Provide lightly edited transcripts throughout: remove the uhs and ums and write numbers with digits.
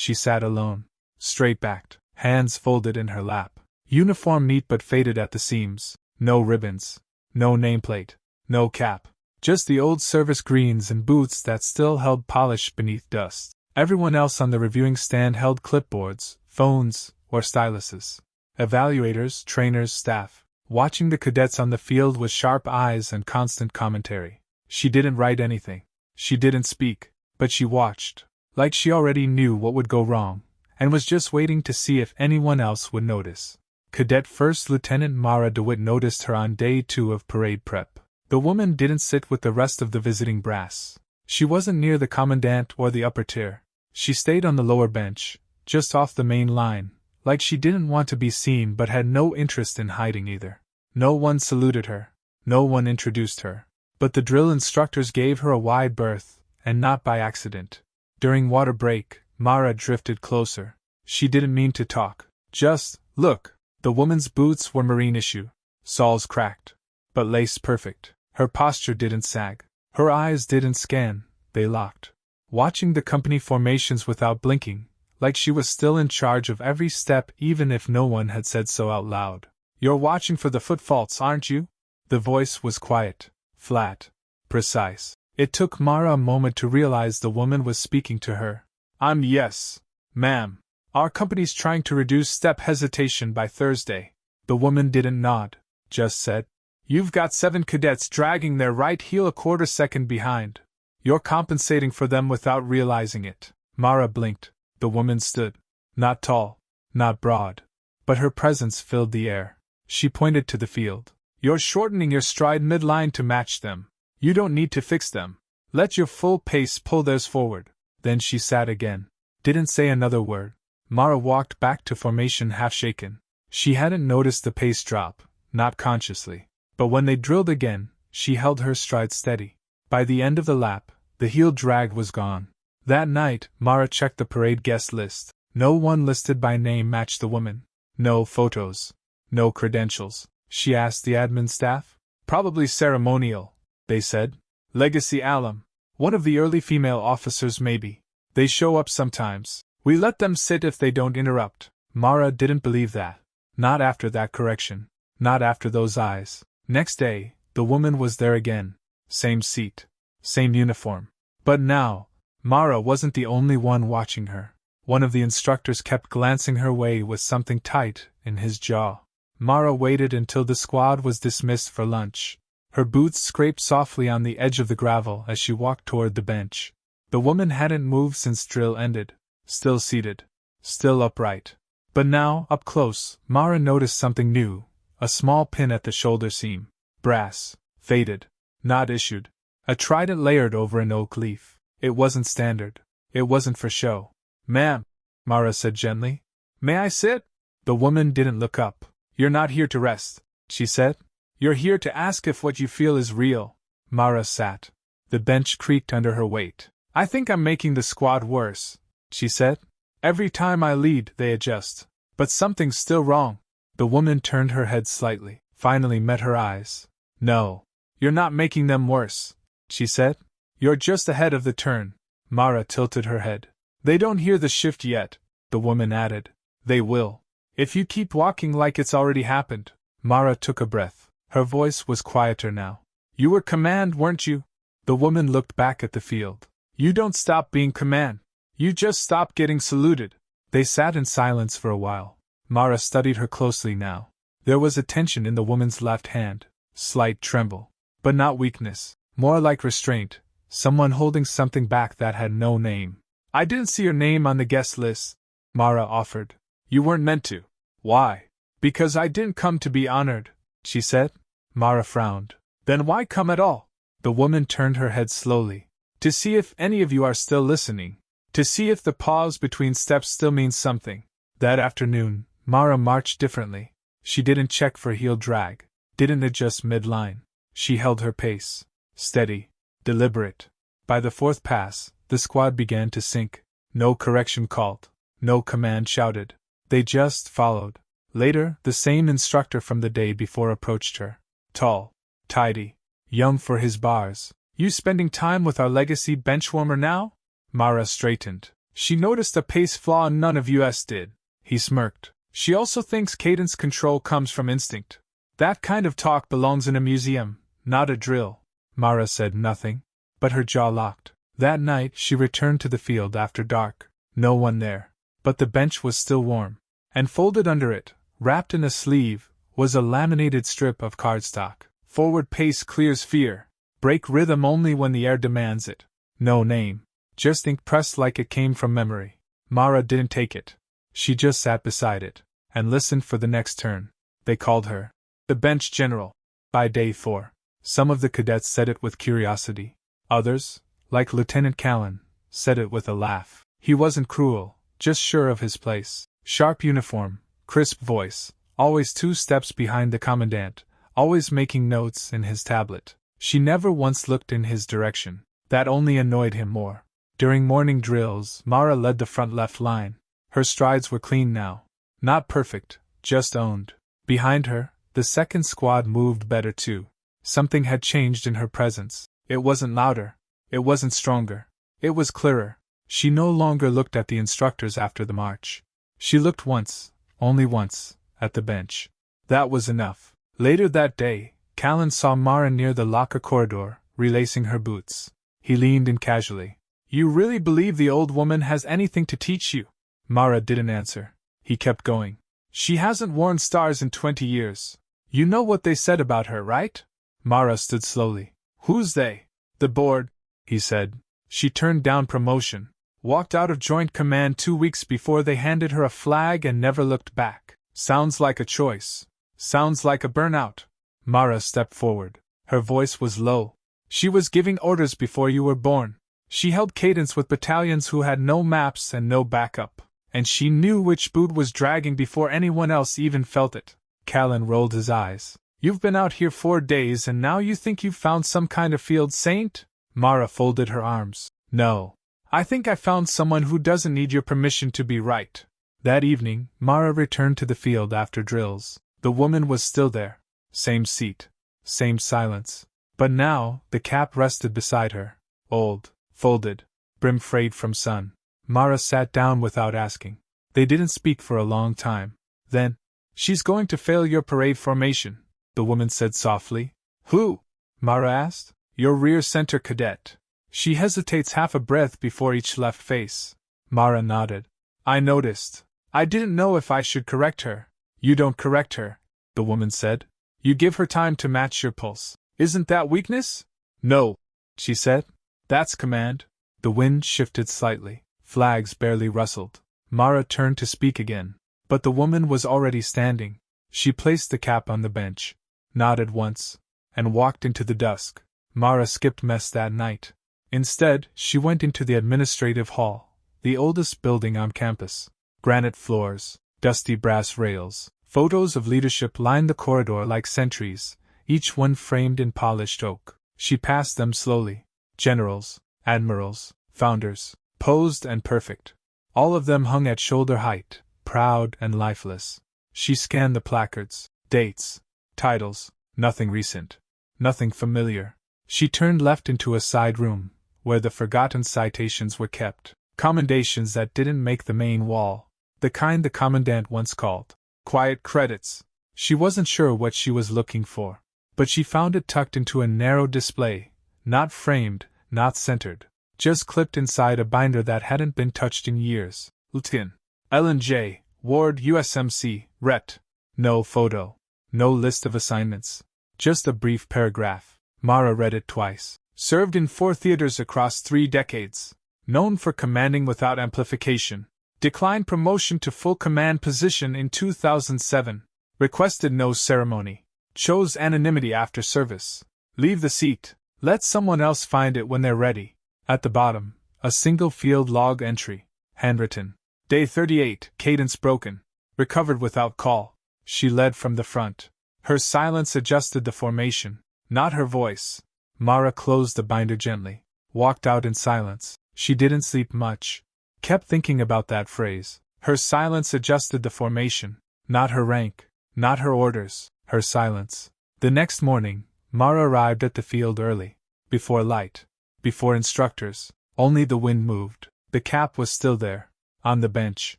She sat alone, straight-backed, hands folded in her lap. Uniform neat but faded at the seams, no ribbons, no nameplate, no cap. Just the old service greens and boots that still held polish beneath dust. Everyone else on the reviewing stand held clipboards, phones, or styluses. Evaluators, trainers, staff, watching the cadets on the field with sharp eyes and constant commentary. She didn't write anything. She didn't speak, but she watched, like she already knew what would go wrong, and was just waiting to see if anyone else would notice. Cadet First Lieutenant Mara DeWitt noticed her on day 2 of parade prep. The woman didn't sit with the rest of the visiting brass. She wasn't near the commandant or the upper tier. She stayed on the lower bench, just off the main line, like she didn't want to be seen but had no interest in hiding either. No one saluted her. No one introduced her. But the drill instructors gave her a wide berth, and not by accident. During water break, Mara drifted closer. She didn't mean to talk. Just, look. The woman's boots were marine issue. Soles cracked, but lace perfect. Her posture didn't sag. Her eyes didn't scan, they locked. Watching the company formations without blinking, like she was still in charge of every step even if no one had said so out loud. You're watching for the footfalls, aren't you? The voice was quiet, flat, precise. It took Mara a moment to realize the woman was speaking to her. Yes, ma'am. Our company's trying to reduce step hesitation by Thursday. The woman didn't nod, just said, You've got 7 cadets dragging their right heel a quarter second behind. You're compensating for them without realizing it. Mara blinked. The woman stood. Not tall, not broad, but her presence filled the air. She pointed to the field. You're shortening your stride midline to match them. You don't need to fix them. Let your full pace pull theirs forward. Then she sat again. Didn't say another word. Mara walked back to formation half-shaken. She hadn't noticed the pace drop, not consciously. But when they drilled again, she held her stride steady. By the end of the lap, the heel drag was gone. That night, Mara checked the parade guest list. No one listed by name matched the woman. No photos. No credentials. She asked the admin staff. Probably ceremonial, they said. Legacy alum. One of the early female officers maybe. They show up sometimes. We let them sit if they don't interrupt. Mara didn't believe that. Not after that correction. Not after those eyes. Next day, the woman was there again. Same seat. Same uniform. But now, Mara wasn't the only one watching her. One of the instructors kept glancing her way with something tight in his jaw. Mara waited until the squad was dismissed for lunch. Her boots scraped softly on the edge of the gravel as she walked toward the bench. The woman hadn't moved since drill ended. Still seated. Still upright. But now, up close, Mara noticed something new. A small pin at the shoulder seam. Brass. Faded. Not issued. A trident layered over an oak leaf. It wasn't standard. It wasn't for show. Ma'am, Mara said gently. May I sit? The woman didn't look up. You're not here to rest, she said. You're here to ask if what you feel is real. Mara sat. The bench creaked under her weight. I think I'm making the squad worse, she said. Every time I lead, they adjust. But something's still wrong. The woman turned her head slightly, finally met her eyes. No, you're not making them worse, she said. You're just ahead of the turn. Mara tilted her head. They don't hear the shift yet, the woman added. They will. If you keep walking like it's already happened. Mara took a breath. Her voice was quieter now. You were command, weren't you? The woman looked back at the field. You don't stop being command. You just stop getting saluted. They sat in silence for a while. Mara studied her closely now. There was a tension in the woman's left hand. Slight tremble. But not weakness. More like restraint. Someone holding something back that had no name. I didn't see your name on the guest list, Mara offered. You weren't meant to. Why? Because I didn't come to be honored, she said. Mara frowned. Then why come at all? The woman turned her head slowly. To see if any of you are still listening. To see if the pause between steps still means something. That afternoon, Mara marched differently. She didn't check for heel drag. Didn't adjust midline. She held her pace. Steady. Deliberate. By the 4th pass, the squad began to sink. No correction called. No command shouted. They just followed. Later, the same instructor from the day before approached her. Tall. Tidy. Young for his bars. You spending time with our legacy benchwarmer now? Mara straightened. She noticed a pace flaw none of us did. He smirked. She also thinks cadence control comes from instinct. That kind of talk belongs in a museum, not a drill. Mara said nothing, but her jaw locked. That night she returned to the field after dark. No one there. But the bench was still warm. And folded under it, wrapped in a sleeve, was a laminated strip of cardstock. Forward pace clears fear. Break rhythm only when the air demands it. No name. Just ink pressed like it came from memory. Mara didn't take it. She just sat beside it, and listened for the next turn. They called her the bench general. By day 4, some of the cadets said it with curiosity. Others, like Lieutenant Callan, said it with a laugh. He wasn't cruel, just sure of his place. Sharp uniform, crisp voice, always 2 steps behind the commandant, always making notes in his tablet. She never once looked in his direction. That only annoyed him more. During morning drills, Mara led the front left line. Her strides were clean now. Not perfect, just owned. Behind her, the second squad moved better too. Something had changed in her presence. It wasn't louder. It wasn't stronger. It was clearer. She no longer looked at the instructors after the march. She looked once, only once, at the bench. That was enough. Later that day, Callan saw Mara near the locker corridor, relacing her boots. He leaned in casually. You really believe the old woman has anything to teach you? Mara didn't answer. He kept going. She hasn't worn stars in 20 years. You know what they said about her, right? Mara stood slowly. Who's they? The board, he said. She turned down promotion. Walked out of Joint Command 2 weeks before they handed her a flag and never looked back. Sounds like a choice. Sounds like a burnout. Mara stepped forward. Her voice was low. She was giving orders before you were born. She held cadence with battalions who had no maps and no backup. And she knew which boot was dragging before anyone else even felt it. Callan rolled his eyes. You've been out here 4 days and now you think you've found some kind of field saint? Mara folded her arms. No. I think I found someone who doesn't need your permission to be right. That evening, Mara returned to the field after drills. The woman was still there. Same seat. Same silence. But now, the cap rested beside her. Old, folded, brim frayed from sun. Mara sat down without asking. They didn't speak for a long time. Then, she's going to fail your parade formation, the woman said softly. Who? Mara asked. Your rear center cadet. She hesitates half a breath before each left face. Mara nodded. I noticed. I didn't know if I should correct her. You don't correct her, the woman said. You give her time to match your pulse. Isn't that weakness? No, she said. That's command. The wind shifted slightly. Flags barely rustled. Mara turned to speak again. But the woman was already standing. She placed the cap on the bench, nodded once, and walked into the dusk. Mara skipped mess that night. Instead, she went into the administrative hall, the oldest building on campus. Granite floors, dusty brass rails, photos of leadership lined the corridor like sentries, each one framed in polished oak. She passed them slowly. Generals, admirals, founders, posed and perfect. All of them hung at shoulder height, proud and lifeless. She scanned the placards, dates, titles, nothing recent, nothing familiar. She turned left into a side room, where the forgotten citations were kept, commendations that didn't make the main wall, the kind the commandant once called quiet credits. She wasn't sure what she was looking for, but she found it tucked into a narrow display, not framed, not centered, just clipped inside a binder that hadn't been touched in years. Lieutenant Ellen J. Ward USMC, Ret. No photo. No list of assignments. Just a brief paragraph. Mara read it twice. Served in 4 theaters across 3 decades. Known for commanding without amplification. Declined promotion to full command position in 2007. Requested no ceremony. Chose anonymity after service. Leave the seat. Let someone else find it when they're ready. At the bottom, a single field log entry. Handwritten. Day 38, cadence broken. Recovered without call. She led from the front. Her silence adjusted the formation, not her voice. Mara closed the binder gently. Walked out in silence. She didn't sleep much. Kept thinking about that phrase. Her silence adjusted the formation, not her rank, not her orders, her silence. The next morning, Mara arrived at the field early. Before light. Before instructors. Only the wind moved. The cap was still there, on the bench.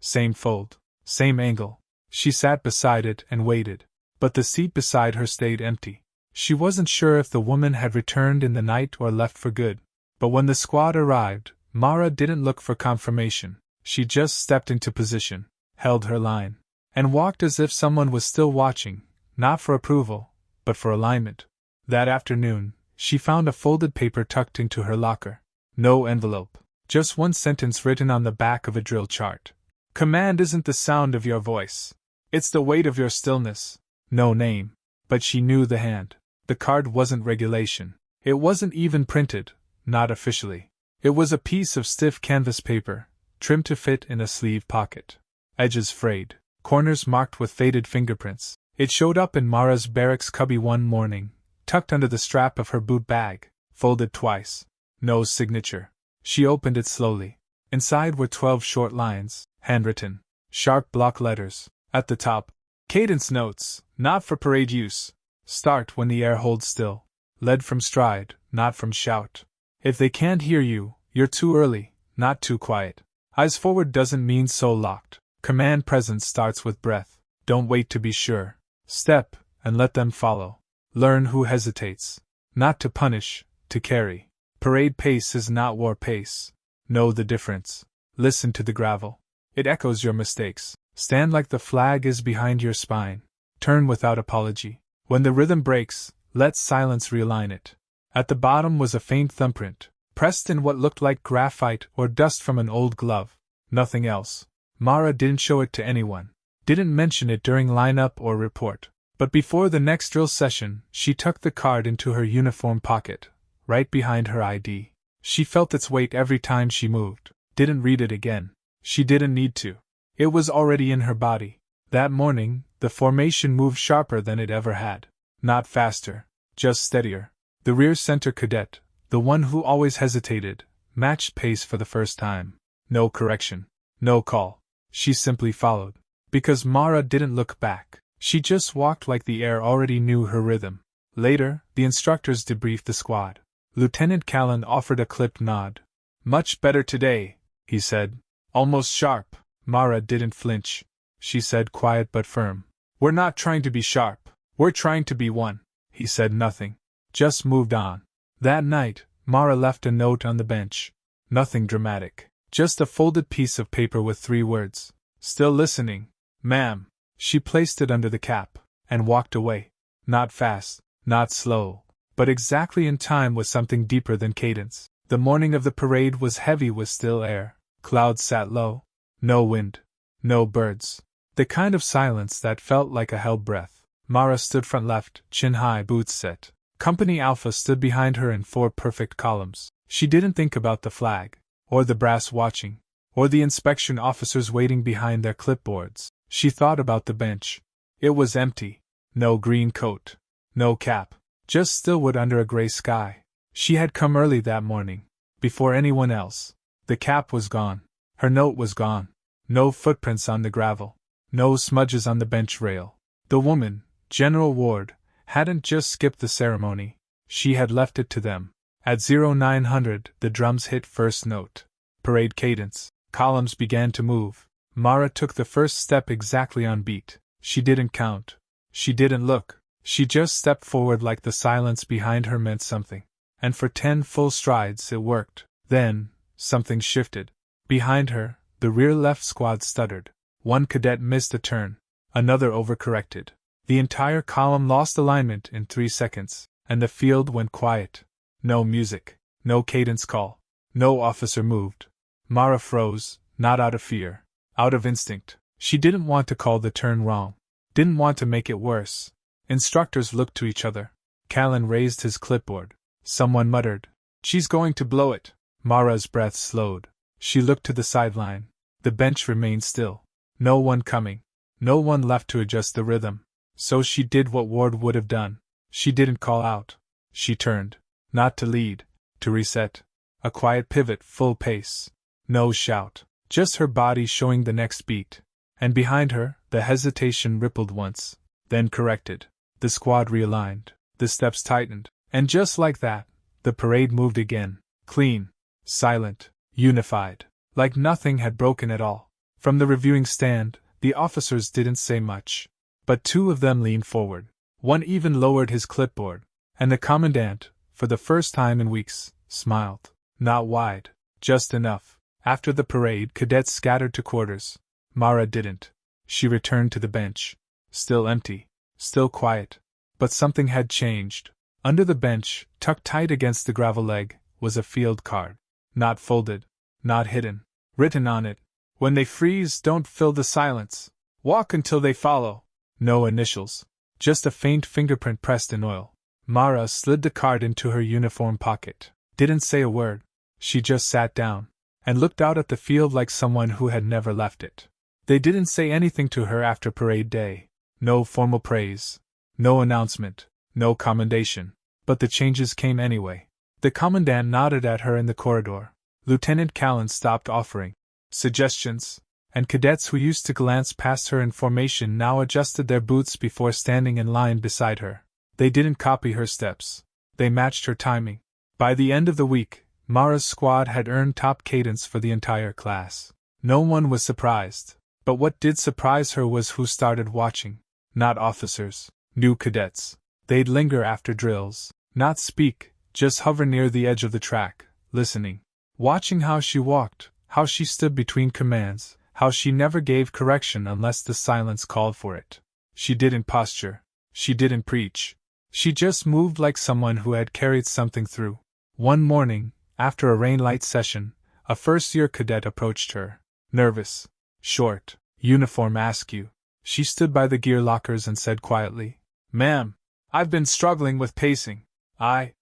Same fold, same angle. She sat beside it and waited, but the seat beside her stayed empty. She wasn't sure if the woman had returned in the night or left for good. But when the squad arrived, Mara didn't look for confirmation. She just stepped into position, held her line, and walked as if someone was still watching, not for approval, but for alignment. That afternoon, she found a folded paper tucked into her locker. No envelope, just one sentence written on the back of a drill chart. Command isn't the sound of your voice. It's the weight of your stillness. No name. But she knew the hand. The card wasn't regulation. It wasn't even printed, not officially. It was a piece of stiff canvas paper, trimmed to fit in a sleeve pocket. Edges frayed, corners marked with faded fingerprints. It showed up in Mara's barracks cubby one morning, tucked under the strap of her boot bag, folded twice. No signature. She opened it slowly. Inside were 12 short lines, handwritten, sharp block letters. At the top, cadence notes, not for parade use. Start when the air holds still. Led from stride, not from shout. If they can't hear you, you're too early, not too quiet. Eyes forward doesn't mean soul locked. Command presence starts with breath. Don't wait to be sure. Step, and let them follow. Learn who hesitates. Not to punish, to carry. Parade pace is not war pace. Know the difference. Listen to the gravel. It echoes your mistakes. Stand like the flag is behind your spine. Turn without apology. When the rhythm breaks, let silence realign it. At the bottom was a faint thumbprint, pressed in what looked like graphite or dust from an old glove. Nothing else. Mara didn't show it to anyone. Didn't mention it during lineup or report. But before the next drill session, she tucked the card into her uniform pocket, right behind her ID. She felt its weight every time she moved. Didn't read it again. She didn't need to. It was already in her body. That morning, the formation moved sharper than it ever had. Not faster, just steadier. The rear center cadet, the one who always hesitated, matched pace for the first time. No correction. No call. She simply followed. Because Mara didn't look back. She just walked like the air already knew her rhythm. Later, the instructors debriefed the squad. Lieutenant Callan offered a clipped nod. Much better today, he said. Almost sharp. Mara didn't flinch. She said quiet but firm. We're not trying to be sharp. We're trying to be one. He said nothing. Just moved on. That night, Mara left a note on the bench. Nothing dramatic. Just a folded piece of paper with 3 words. Still listening, ma'am. She placed it under the cap, and walked away. Not fast, not slow, but exactly in time with something deeper than cadence. The morning of the parade was heavy with still air. Clouds sat low. No wind. No birds. The kind of silence that felt like a held breath. Mara stood front left, chin high, boots set. Company Alpha stood behind her in 4 perfect columns. She didn't think about the flag, or the brass watching, or the inspection officers waiting behind their clipboards. She thought about the bench. It was empty. No green coat. No cap. Just stillwood under a gray sky. She had come early that morning. Before anyone else. The cap was gone. Her note was gone. No footprints on the gravel. No smudges on the bench rail. The woman, General Ward, hadn't just skipped the ceremony. She had left it to them. At 0900, the drums hit first note. Parade cadence. Columns began to move. Mara took the first step exactly on beat. She didn't count. She didn't look. She just stepped forward like the silence behind her meant something. And for 10 full strides it worked. Then, something shifted. Behind her, the rear left squad stuttered. One cadet missed a turn. Another overcorrected. The entire column lost alignment in 3 seconds, and the field went quiet. No music. No cadence call. No officer moved. Mara froze, not out of fear. Out of instinct. She didn't want to call the turn wrong. Didn't want to make it worse. Instructors looked to each other. Callan raised his clipboard. Someone muttered, "She's going to blow it." Mara's breath slowed. She looked to the sideline. The bench remained still. No one coming. No one left to adjust the rhythm. So she did what Ward would have done. She didn't call out. She turned. Not to lead. To reset. A quiet pivot, full pace. No shout. Just her body showing the next beat. And behind her, the hesitation rippled once, then corrected. The squad realigned. The steps tightened. And just like that, the parade moved again. Clean. Silent. unified, like nothing had broken at all. From the reviewing stand, the officers didn't say much. But two of them leaned forward. One even lowered his clipboard. And the commandant, for the first time in weeks, smiled. Not wide, just enough. After the parade, cadets scattered to quarters. Mara didn't. She returned to the bench. Still empty. Still quiet. But something had changed. Under the bench, tucked tight against the gravel leg, was a field card. Not folded. Not hidden. Written on it, "When they freeze, don't fill the silence. Walk until they follow." No initials. Just a faint fingerprint pressed in oil. Mara slid the card into her uniform pocket. Didn't say a word. She just sat down and looked out at the field like someone who had never left it. They didn't say anything to her after parade day. No formal praise. No announcement. No commendation. But the changes came anyway. The commandant nodded at her in the corridor. Lieutenant Callan stopped offering suggestions, and cadets who used to glance past her in formation now adjusted their boots before standing in line beside her. They didn't copy her steps. They matched her timing. By the end of the week, Mara's squad had earned top cadence for the entire class. No one was surprised. But what did surprise her was who started watching. Not officers. New cadets. They'd linger after drills. Not speak, just hover near the edge of the track, listening. Watching how she walked, how she stood between commands, how she never gave correction unless the silence called for it. She didn't posture. She didn't preach. She just moved like someone who had carried something through. One morning, after a rain-light session, a first-year cadet approached her. Nervous. Short. Uniform askew. She stood by the gear lockers and said quietly, "Ma'am, I've been struggling with pacing. I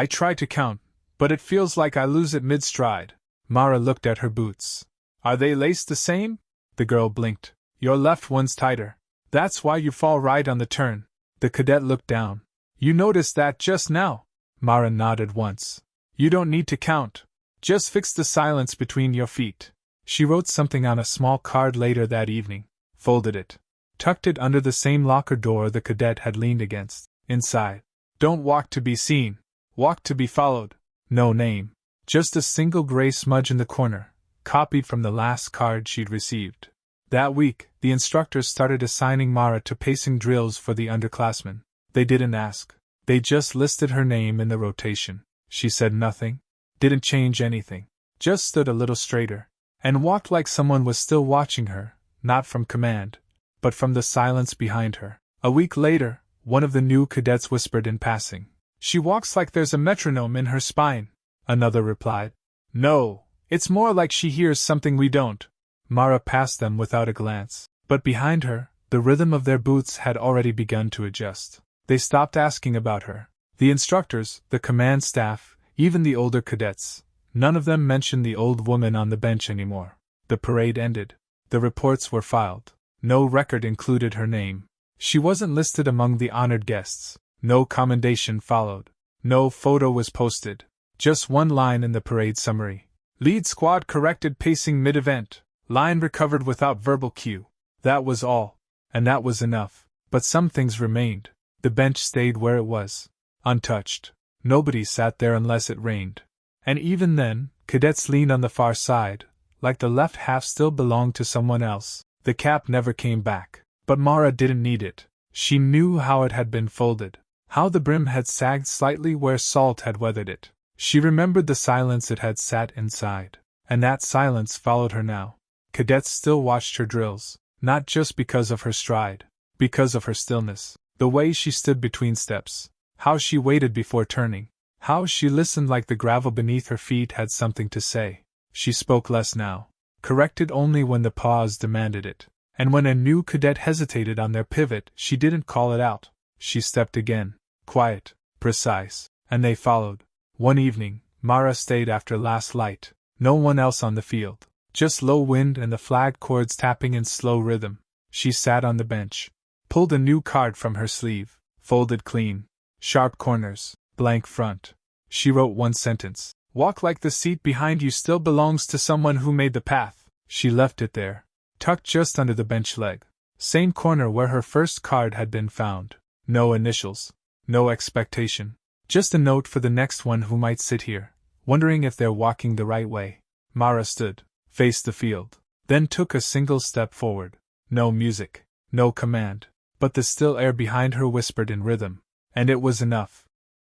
try to count, but it feels like I lose it mid-stride." Mara looked at her boots. "Are they laced the same?" The girl blinked. "Your left one's tighter. That's why you fall right on the turn." The cadet looked down. "You noticed that just now?" Mara nodded once. "You don't need to count. Just fix the silence between your feet." She wrote something on a small card later that evening, folded it, tucked it under the same locker door the cadet had leaned against. Inside, "Don't walk to be seen. Walk to be followed." No name. Just a single gray smudge in the corner, copied from the last card she'd received. That week, the instructors started assigning Mara to pacing drills for the underclassmen. They didn't ask. They just listed her name in the rotation. She said nothing. Didn't change anything. Just stood a little straighter. And walked like someone was still watching her, not from command, but from the silence behind her. A week later, one of the new cadets whispered in passing, "She walks like there's a metronome in her spine." Another replied, "No, it's more like she hears something we don't." Mara passed them without a glance, but behind her, the rhythm of their boots had already begun to adjust. They stopped asking about her. The instructors, the command staff, even the older cadets, none of them mentioned the old woman on the bench anymore. The parade ended. The reports were filed. No record included her name. She wasn't listed among the honored guests. No commendation followed. No photo was posted. Just one line in the parade summary. "Lead squad corrected pacing mid-event. Line recovered without verbal cue." That was all. And that was enough. But some things remained. The bench stayed where it was. Untouched. Nobody sat there unless it rained. And even then, cadets leaned on the far side, like the left half still belonged to someone else. The cap never came back. But Mara didn't need it. She knew how it had been folded. How the brim had sagged slightly where salt had weathered it. She remembered the silence it had sat inside. And that silence followed her now. Cadets still watched her drills, not just because of her stride, because of her stillness. The way she stood between steps. How she waited before turning. How she listened like the gravel beneath her feet had something to say. She spoke less now. Corrected only when the pause demanded it. And when a new cadet hesitated on their pivot, she didn't call it out. She stepped again. Quiet. Precise. And they followed. One evening, Mara stayed after last light. No one else on the field. Just low wind and the flag cords tapping in slow rhythm. She sat on the bench. Pulled a new card from her sleeve. Folded clean. Sharp corners. Blank front. She wrote one sentence. "Walk like the seat behind you still belongs to someone who made the path." She left it there. Tucked just under the bench leg. Same corner where her first card had been found. No initials. No expectation. Just a note for the next one who might sit here, wondering if they're walking the right way. Mara stood, faced the field, then took a single step forward. No music, no command, but the still air behind her whispered in rhythm, and it was enough.